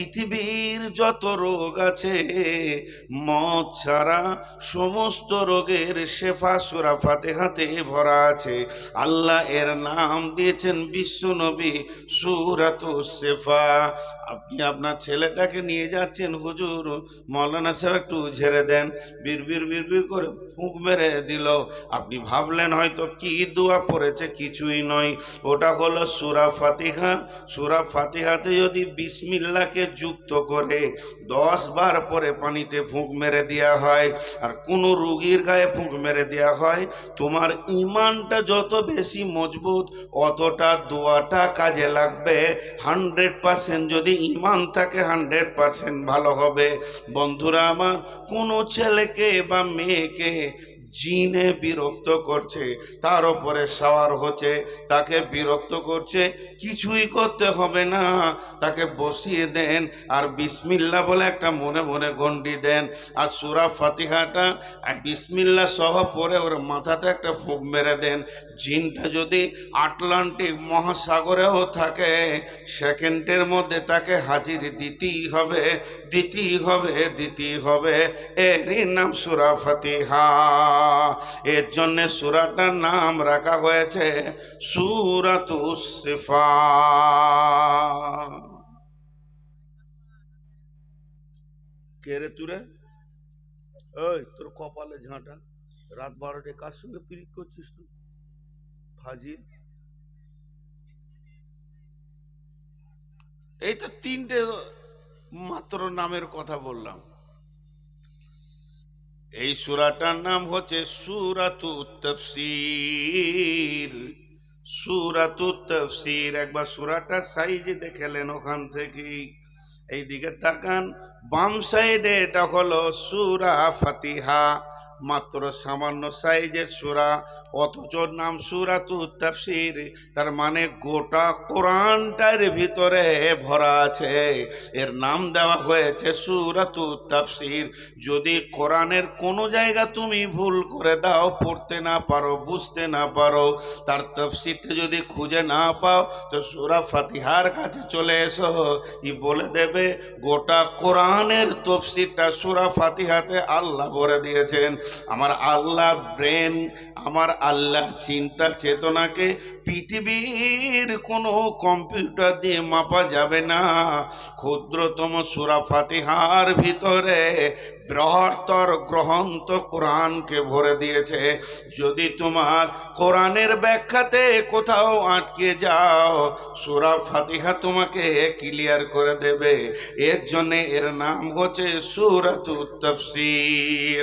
পৃথিবীর যত রোগ আছে মদ ছাড়া সমস্ত রোগের শেফা সূরা ফাতিহাতে ভরা আছে। আল্লাহ এর নাম দিয়েছেন বিশ্ব নবী সূরাতুস শিফা। আপনি আপনার ছেলেটাকে নিয়ে যাচ্ছেন, হুজুর মৌলানা সাহেব একটু ঝেড়ে দেন, বিড়বিড় বিড়বিড় করে ফুঁক মেরে দিল। আপনি ভাবলেন হয়তো কি দোয়া পড়েছে, কিছুই নয়, ওটা হলো সূরা ফাতিহা। সূরা ফাতিহাতে যদি বিসমিল্লাহকে যুক্ত করে 10 বার পরে পানিতে ফুঁক মেরে দেওয়া হয় আর কোনো রোগীর গায়ে ফুঁক মেরে দেওয়া হয়, তোমার ইমানটা যত বেশি মজবুত অতটা দোয়াটা কাজে লাগবে। 100% যদি ইমান থাকে 100% ভালো হবে। বন্ধুরা আমার, কোনো ছেলেকে বা মেয়েকে জিনে বিরক্ত করছে, তার উপরে সওয়ার হচ্ছে, তাকে বিরক্ত করছে, কিছুই করতে হবে না, তাকে বসিয়ে দেন আর বিসমিল্লাহ বলে একটা মনে মনে গন্ডি দেন আর সূরা ফাতিহাটা বিসমিল্লাহ সহ পড়ে ওর মাথাতে একটা ফুঁক মেরে দেন। জিনটা যদি আটলান্টিক মহাসাগরেও থাকে, সেকেন্ডের মধ্যে তাকে হাজির দিতেই হবে, দিতেই হবে, দিতেই হবে। এরই নাম সূরা ফাতিহা। এর জন্য সূরাটার নাম রাখা হয়েছে সূরাতুস শিফা। কে রে তুরে? ওই তোর কপালে ঝাঁটা, রাত 12টায় কার সঙ্গে পিরিক করছিস তুই ফাজিল? এই তো 3টে মাত্র নামের কথা বললাম। এই সূরাটার নাম হচ্ছে সূরাতুত তাফসীর। সূরাতুত তাফসীর। একবার সূরাটা সাইজ দেখেলেন ওখান থেকেই। এই দিকে তাকান, বাম সাইডে এটা হলো সূরা ফাতিহা, মাত্র সামান্য সাইজের সূরা, অথচ নাম সূরাতুত তাফসীর। তার মানে গোটা কোরআনটার ভিতরে ভরা আছে। এর নাম দেওয়া হয়েছে সূরাতুত তাফসীর। যদি কোরআনের কোনো জায়গা তুমি ভুল করে দাও, পড়তে না পারো, বুঝতে না পারো, তার তাফসীরটা যদি খুঁজে না পাও, তো সূরা ফাতিহার কাছে চলে এসো, ই বলে দেবে গোটা কোরআনের তাফসীরটা সূরা ফাতিহাতে আল্লাহ ভরে দিয়েছেন। আমার আল্লাহ ব্রেন, আমার আল্লাহর চিন্তা চেতনাকে পৃথিবীর কোনো কম্পিউটার দিয়ে মাপা যাবে না। ক্ষুদ্রতম সূরা ফাতিহার ভিতরে বৃহত্তর গ্রন্থ কোরআনকে ভরে দিয়েছে। যদি তোমার কোরআনের ব্যাখ্যাতে কোথাও আটকে যাও, সূরা ফাতিহা তোমাকে ক্লিয়ার করে দেবে। এর জন্য এর নাম হচ্ছে সূরাতুত তাফসীর।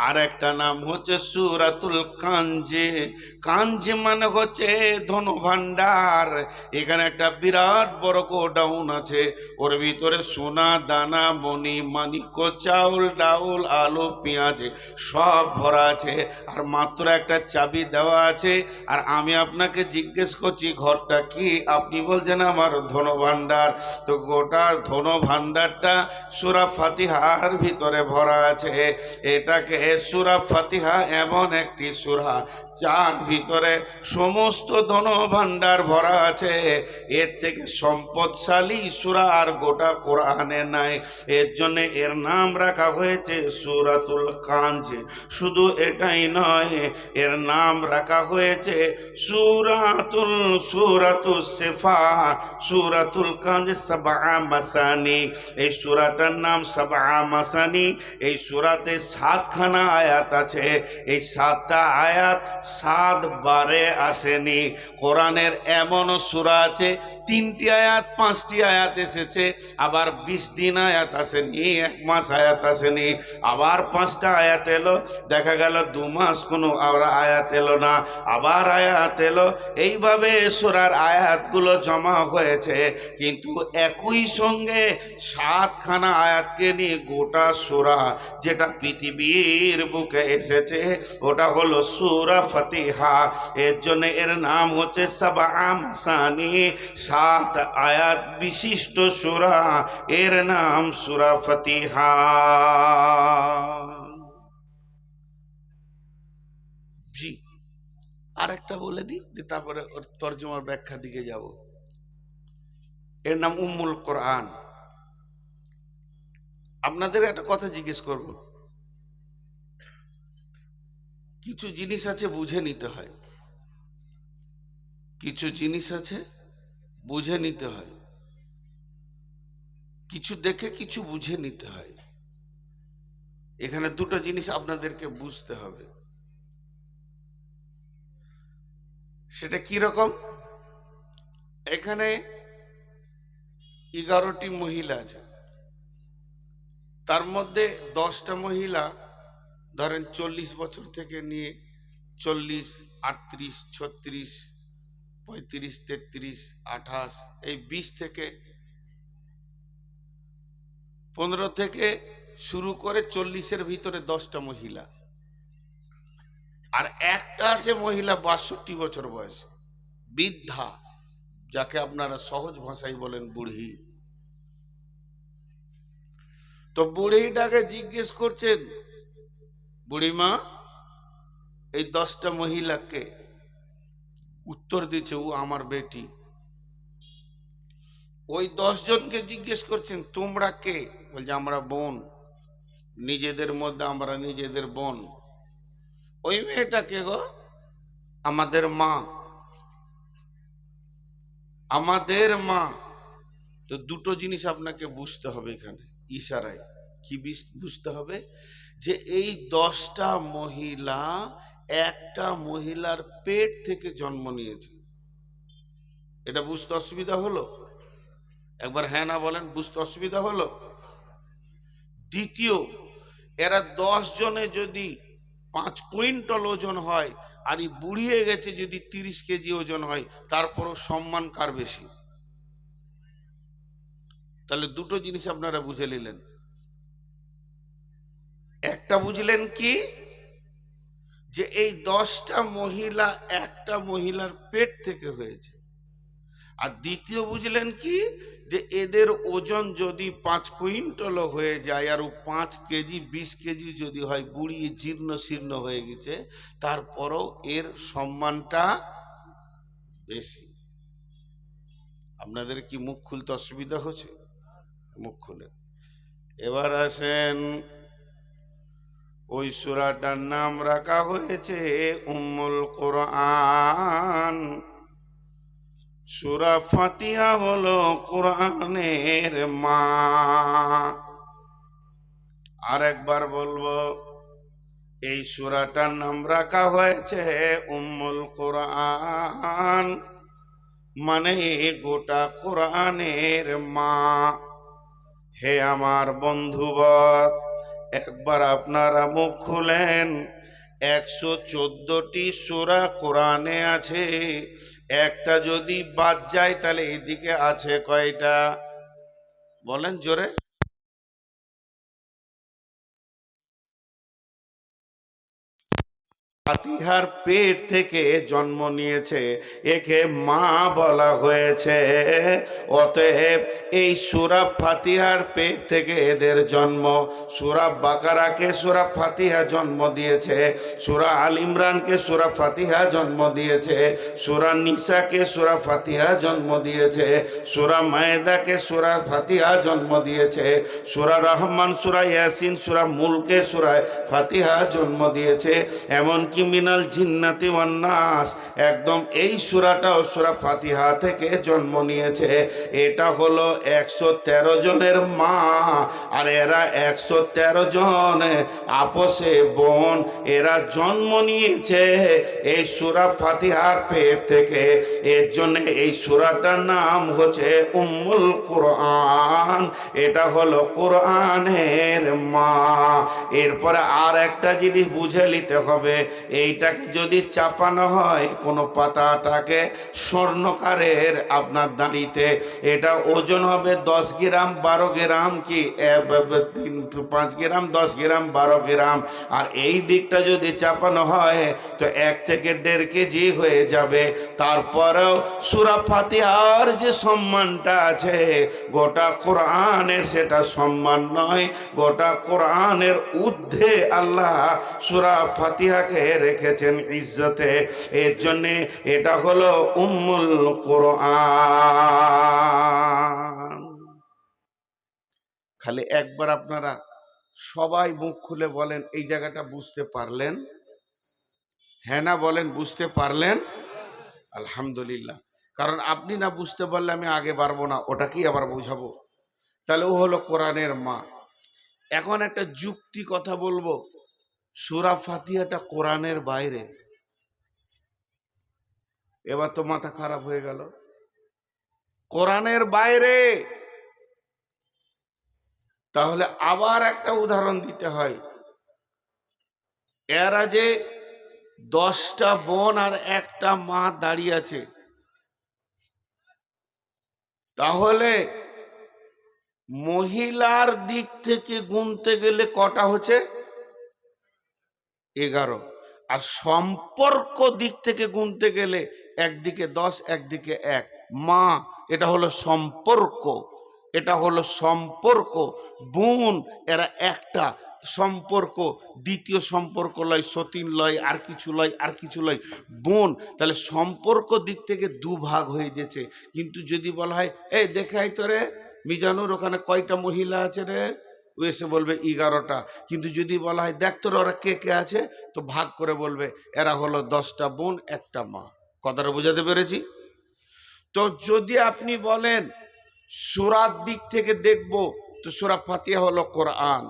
আর একটা নাম হচ্ছে সূরাতুল কানজ। কানজ মানে হচ্ছে ধন ভান্ডার। এখানে একটা বিরাট বড় গোডাউন আছে, ওর ভিতরে সোনা দানা মণি মাণিক্য চাউল ডাউল আলু পেঁয়াজ সব ভরা আছে, আর মাত্র একটা চাবি দেওয়া আছে। আর আমি আপনাকে জিজ্ঞেস করছি ঘরটা কি, আপনি বলছেন আমার ধন ভান্ডার। তো গোটা ধন ভান্ডারটা সূরা ফাতিহার ভিতরে ভরা আছে। এটাকে সূরা ফাতিহা এমন একটি সূরা যার ভিতরে সমস্ত ধন ভান্ডার ভরা আছে। এর থেকে সম্পদশালী সূরা আর গোটা কোরআনে নাই। এর জন্য এর নাম রাখা হয়েছে সূরাতুল কানজ। শুধু এটাই নয়, এর নাম রাখা হয়েছে সূরাতুস শিফা। সূরাতুল কানজ সাবআ মাসানি। এই সূরাটার নাম সাবআ মাসানি। এই সূরাতে 7খানা আয়াত আছে। এই 7টা আয়াত 7 বারে আসেনি। কোরআনের এমন সূরা আছে 3টি আয়াত 5টি আয়াত এসেছে, আবার 20 দিন আয়াত আসেনি, 1 মাস আয়াত আসেনি, আবার 5টা আয়াত এলো, দেখা গেল 2 মাস কোনো আয়াত এলো না, আবার আয়াত এলো। এইভাবে সূরার আয়াতগুলো জমা হয়েছে, কিন্তু একই সঙ্গে 7খানা আয়াতকে নিয়ে গোটা সূরা যেটা পৃথিবীর বুকে এসেছে, ওটা হলো সূরা ফাতিহা। এর জন্য এর নাম হচ্ছে সাবআ মাসানি। 7 আয়াত বিশিষ্ট সূরা, এর নাম সূরা ফাতিহা। জি, আরেকটা বলে দিই, তারপরে ওর তর্জমার ব্যাখ্যা দিকে যাব। এর নাম উম্মুল কোরআন। আপনাদের একটা কথা জিজ্ঞেস করব, কিছু জিনিস আছে বুঝে নিতে হয়, কিছু জিনিস আছে বুঝে নিতে হয়, কিছু দেখে কিছু বুঝে নিতে হয়। এখানে দুটো জিনিস আপনাদেরকে বুঝতে হবে। সেটা কি রকম? এখানে 11টি মহিলা আছে, তার মধ্যে 10টা মহিলা ধরেন 40 বছর থেকে নিয়ে 40, 38, 36, 35, 33, 28, এই 20 থেকে 15 থেকে শুরু করে 40-এর ভিতরে 10টা মহিলা। আর একটা আছে মহিলা 62 বছর বয়স, বৃদ্ধা, যাকে আপনারা সহজ ভাষায় বলেন বুড়ি। তো বুড়িটাকে জিজ্ঞেস করছেন, বুড়িমা এই 10টা মহিলাকে? উত্তর দিচ্ছে, ও আমার বেটি। ওই 10 জনকে জিজ্ঞেস করছেন, তোমরা কে? বলছে আমরা বোন, নিজেদের মধ্যে আমরা নিজেদের বোন। ওই মেয়েটা কে গো? আমাদের মা, আমাদের মা। তো দুটো জিনিস আপনাকে বুঝতে হবে এখানে ইশারায়। কি বুঝতে হবে? যে এই 10টা মহিলা একটা মহিলার পেট থেকে জন্ম নিয়েছে। এটা বুঝতে অসুবিধা হলো? একবার হ্যাঁ না বলেন, বুঝতে অসুবিধা হলো? দ্বিতীয়, এরা 10 জনে যদি 5 কুইন্টাল ওজন হয়, আর এই বুড়িয়ে গেছে যদি 30 কেজি ওজন হয়, তারপরও সম্মান কার বেশি? তাহলে দুটো জিনিস আপনারা বুঝে নিলেন। একটা বুঝলেন কি, যে এই 10টা মহিলা একটা মহিলার পেট থেকে হয়েছে। আর দ্বিতীয় বুঝলেন কি, যে এদের ওজন যদি 5 কুইন্টাল হয়ে যায়, আর 5 কেজি 20 কেজি যদি হয়, বুড়িয়ে জীর্ণ শীর্ণ হয়ে গেছে, তারপরও এর সম্মানটা বেশি। আপনাদের কি মুখ খুলতে অসুবিধা হচ্ছে? মুখ খুলেন। এবার আসেন, ওই সূরাটার নাম রাখা হয়েছে উম্মুল কোরআন। সূরা ফাতিহা হলো কোরআনের মা। আর একবার বলবো, এই সূরাটার নাম রাখা হয়েছে উম্মুল কোরআন, মানে গোটা কোরআনের মা। হে আমার বন্ধুবর, একবার আপনারা মুখ খুলেন। 114টি সূরা কোরআনে আছে, একটা যদি বাদ যায় তাহলে এদিকে আছে কয়টা? বলেন জোরে। ফাতিহার পেট থেকে জন্ম নিয়েছে, একে মা বলা হয়েছে। অতএব এই সূরা ফাতিহার পেট থেকে এদের জন্ম। সূরা বাকারাকে সূরা ফাতিহা জন্ম দিয়েছে, সূরা আল ইমরানকে সূরা ফাতিহা জন্ম দিয়েছে, সূরা নিসাকে সূরা ফাতিহা জন্ম দিয়েছে, সূরা মায়েদাকে সূরা ফাতিহা জন্ম দিয়েছে, সূরা রহমান, সূরা ইয়াসিন, সূরা মুলকে সূরা ফাতিহা জন্ম দিয়েছে। এমনকি মিনাল জিন্নাতি ওয়ান নাস, একদম এই সূরাটাও সূরা ফাতিহা থেকে জন্ম নিয়েছে। এটা হলো 113 জনের মা, আর এরা 113 জন আপসে বোন। এরা জন্ম নিয়েছে এই সূরা ফাতিহার পেট থেকে। এর জন্য এই সূরাটার নাম হচ্ছে উম্মুল কোরআন। এটা হলো কোরআনের মা। এরপরে আর একটা জিনিস বুঝে নিতে হবে, এইটাকে যদি চাপানো হয় কোনো পাতাটাকে স্বর্ণকারের আপনার দাঁড়িতে, এটা ওজন হবে 10 গ্রাম, 12 গ্রাম, কি 5 গ্রাম, 10 গ্রাম, 12 গ্রাম। আর এই দিকটা যদি চাপানো হয় তো 1 থেকে 1.5 কেজি হয়ে যাবে। তারপরেও সূরা ফাতিহার যে সম্মানটা আছে, গোটা কোরআনের সেটা সম্মান নয়। গোটা কোরআনের ঊর্ধ্বে আল্লাহ সূরা ফাতিহাকে রেখেছেন ইজ্জতে। এর জন্যে এটা হলো উম্মুল কোরআন। খালি একবার আপনারা সবাই মুখ খুলে বলেন এই জায়গাটা বুঝতে পারলেন? হ্যাঁ না বলেন, বুঝতে পারলেন? আলহামদুলিল্লাহ। কারণ আপনি না বুঝতে পারলে আমি আগে পারবো না, ওটাকেই আবার বুঝাবো। তাহলে ও হলো কোরআনের মা। এখন একটা যুক্তি কথা বলবো, সূরা ফাতিহাটা কোরআনের বাইরে। এবার তো মাথা খারাপ হয়ে গেল, কোরআনের বাইরে। তাহলে আবার একটা উদাহরণ দিতে হয়। এরা যে 10টা বোন আর একটা মা দাঁড়িয়ে আছে, তাহলে মহিলার দিক থেকে গুনতে গেলে কটা হচ্ছে? 11। আর সম্পর্ক দিক থেকে গুনতে গেলে একদিকে 10 একদিকে 1। মা, এটা হলো সম্পর্ক, এটা হলো সম্পর্ক। বোন, এরা একটা সম্পর্ক, দ্বিতীয় সম্পর্ক লয়, সতীন লয়, আর কিছু লয়, আর কিছু লয়, বোন। তাহলে সম্পর্ক দিক থেকে দুভাগ হয়ে গেছে। কিন্তু যদি বলা হয় এই দেখাই তো রে মিজানুর, ওখানে কয়টা মহিলা আছে রে, ও এসে বলবে 11টা। কিন্তু যদি বলা হয় দেখ তোর ওরা কে কে আছে, তো ভাগ করে বলবে এরা হলো 10টা বোন একটা মা। কথাটা বোঝাতে পেরেছি? তো যদি আপনি বলেন সূরার দিক থেকে দেখব, তো সূরা ফাতিহা হলো কোরআন,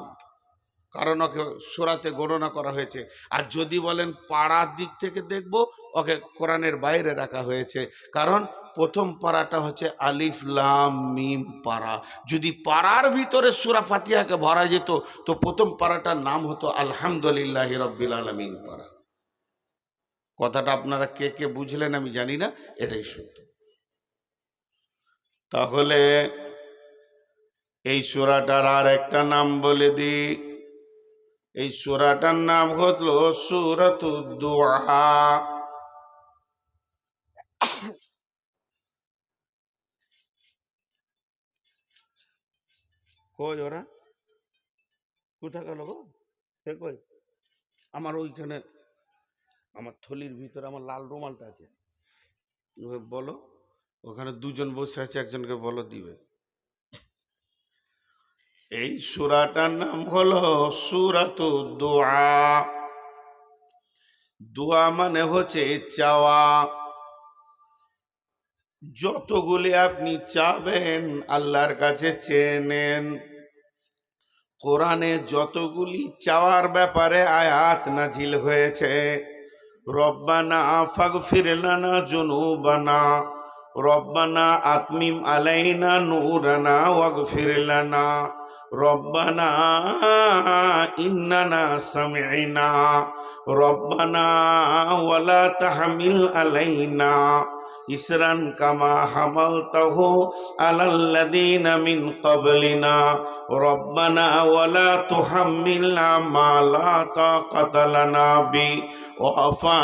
কারণ ওকে সূরাতে গণনা করা হয়েছে। আর যদি বলেন পাড়ার দিক থেকে দেখব, ওকে কোরআনের বাইরে রাখা হয়েছে, কারণ প্রথম পাড়াটা হচ্ছে আলিফ লাম মিম পাড়া। যদি পাড়ার ভিতরে সূরা ফাতিহাকে ভরা যেত, তো প্রথম পাড়াটার নাম হতো আলহামদুলিল্লাহি রাব্বিল আলামিন পাড়া। কথাটা আপনারা কে কে বুঝলেন আমি জানি না, এটাই সত্য। তাহলে এই সূরাটার আর একটা নাম বলে দিই। এই সূরাটার নাম হলো সূরাতুদ দুআ। কই ওরা কোথা গেল গো? কে কই? আমার ওইখানে আমার থলির ভিতরে আমার লাল রুমালটা আছে, বলো। ওখানে দুজন বসে আছে, একজনকে বলো দিবে। এই সূরাটার নাম হলো সূরাতুদ দুআ। দোয়া মানে হচ্ছে চাওয়া। যতগুলি আপনি চাবেন আল্লাহর কাছে চেয়ে নেন। কোরআনে যতগুলি চাওয়ার ব্যাপারে আয়াত নাজিল হয়েছে, রব্বানা ফাগফির লানা যুনুবানা, রব্বানা আতমিম আলাইনা নূরানা ওয়াগফির লানা, রব্বানা ইন্নানা সামি'না, রব্বানা ওয়ালা তাহমিল আলাইনা ইসরান কামা হামালতাহু আলাল্লাযীনা মিন ক্বাবলিনা, রব্বানা ওয়ালা তুহাম্মিলনা মা লা তাকাতা লানা বি ওয়াফা